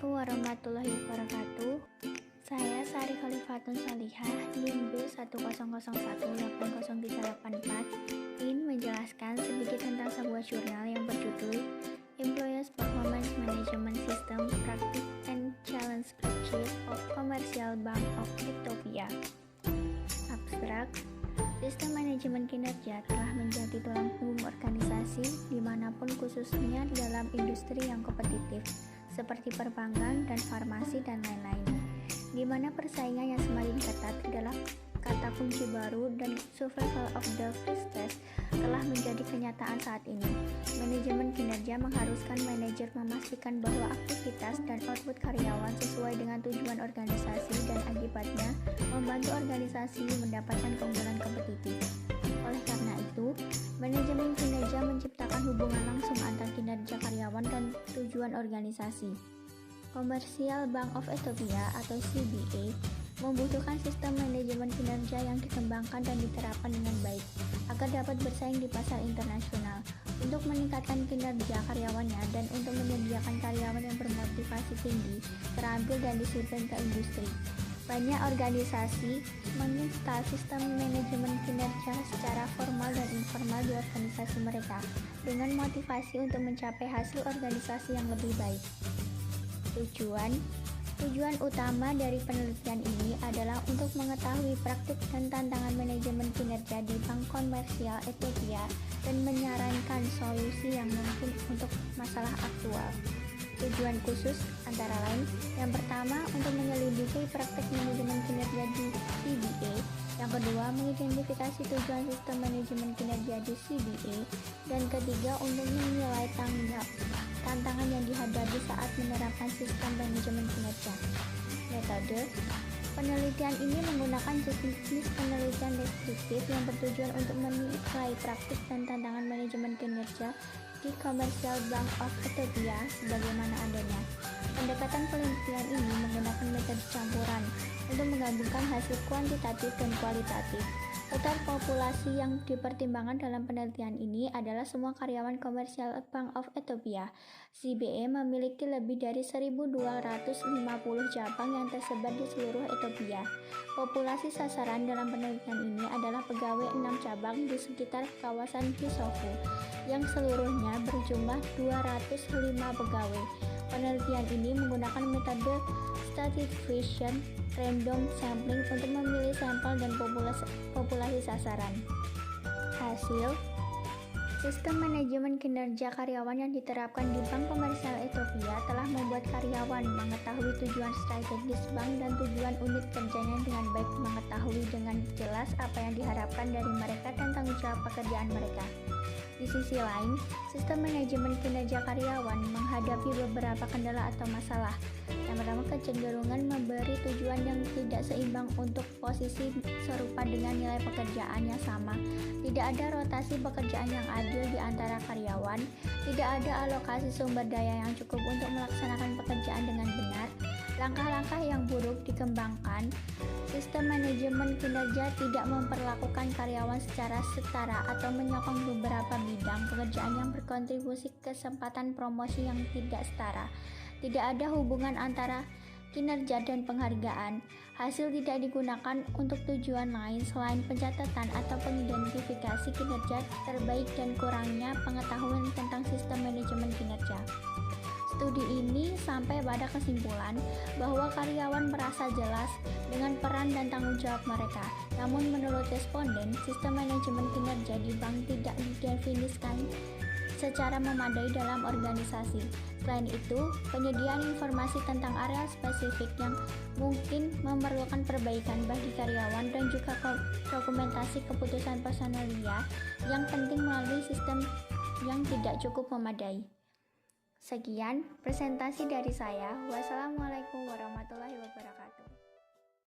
Assalamualaikum warahmatullahi wabarakatuh. Saya Sari Khalifatun Salihah, NIM B1001803884, ingin menjelaskan sedikit tentang sebuah jurnal yang berjudul Employees Performance Management System Practice and Challenge Spreadsheet of Commercial Bank of Ethiopia. Abstrak, sistem manajemen kinerja telah menjadi tulang punggung organisasi dimanapun, khususnya dalam industri yang kompetitif seperti perbankan dan farmasi dan lain-lain, di mana persaingan yang semakin ketat adalah kata kunci baru dan survival of the fittest telah menjadi kenyataan saat ini. Manajemen kinerja mengharuskan manajer memastikan bahwa aktivitas dan output karyawan sesuai dengan tujuan organisasi dan akibatnya membantu organisasi mendapatkan keunggulan kompetitif. Oleh karena itu, manajemen kinerja menciptakan hubungan langsung antar kinerja karyawan dan tujuan organisasi. Commercial Bank of Ethiopia atau CBA membutuhkan sistem manajemen kinerja yang dikembangkan dan diterapkan dengan baik agar dapat bersaing di pasar internasional, untuk meningkatkan kinerja karyawannya dan untuk menyediakan karyawan yang bermotivasi tinggi, terampil dan disiplin ke industri. Banyak organisasi menginstal sistem manajemen kinerja secara formal dan informal di organisasi mereka dengan motivasi untuk mencapai hasil organisasi yang lebih baik. Tujuan utama dari penelitian ini adalah untuk mengetahui praktik dan tantangan manajemen kinerja di Bank Komersial Ethiopia dan menyarankan solusi yang mungkin untuk masalah aktual. Tujuan khusus antara lain, yang pertama untuk menyelidiki praktik manajemen kinerja di CBA, yang kedua mengidentifikasi tujuan sistem manajemen kinerja di CBA, dan ketiga untuk menilai tantangan yang dihadapi saat menerapkan sistem manajemen kinerja. Metode penelitian ini menggunakan jenis penelitian deskriptif yang bertujuan untuk menilai praktik dan tantangan manajemen kinerja di Commercial Bank of Ethiopia sebagaimana adanya. Pendekatan penelitian ini menggunakan metode campuran untuk menggabungkan hasil kuantitatif dan kualitatif. Total populasi yang dipertimbangkan dalam penelitian ini adalah semua karyawan Commercial Bank of Ethiopia. CBA memiliki lebih dari 1.250 cabang yang tersebar di seluruh Ethiopia. Populasi sasaran dalam penelitian ini adalah pegawai 6 cabang di sekitar kawasan Bisofu, yang seluruhnya berjumlah 205 pegawai. Penelitian ini menggunakan metode stratification random sampling untuk memilih sampel dan populasi sasaran. Hasil, sistem manajemen kinerja karyawan yang diterapkan di Bank Komersial Ethiopia telah membuat karyawan mengetahui tujuan strategis bank dan tujuan unit kerjanya dengan baik, mengetahui dengan jelas apa yang diharapkan dari mereka dan tanggung jawab pekerjaan mereka. Di sisi lain, sistem manajemen kinerja karyawan menghadapi beberapa kendala atau masalah. Yang pertama, kecenderungan memberi tujuan yang tidak seimbang untuk posisi serupa dengan nilai pekerjaan yang sama. Tidak ada rotasi pekerjaan yang adil di antara karyawan. Tidak ada alokasi sumber daya yang cukup untuk melaksanakan pekerjaan dengan benar. Langkah-langkah yang buruk dikembangkan. Sistem manajemen kinerja tidak memperlakukan karyawan secara setara atau menyokong beberapa bidang pekerjaan yang berkontribusi ke kesempatan promosi yang tidak setara. Tidak ada hubungan antara kinerja dan penghargaan. Hasil tidak digunakan untuk tujuan lain selain pencatatan atau pengidentifikasi kinerja terbaik dan kurangnya pengetahuan tentang sistem manajemen kinerja. Studi ini sampai pada kesimpulan bahwa karyawan merasa jelas dengan peran dan tanggung jawab mereka. Namun menurut responden, sistem manajemen kinerja di bank tidak didefinisikan secara memadai dalam organisasi. Selain itu, penyediaan informasi tentang area spesifik yang mungkin memerlukan perbaikan bagi karyawan dan juga dokumentasi keputusan personalia yang penting melalui sistem yang tidak cukup memadai. Sekian presentasi dari saya. Wassalamualaikum warahmatullahi wabarakatuh.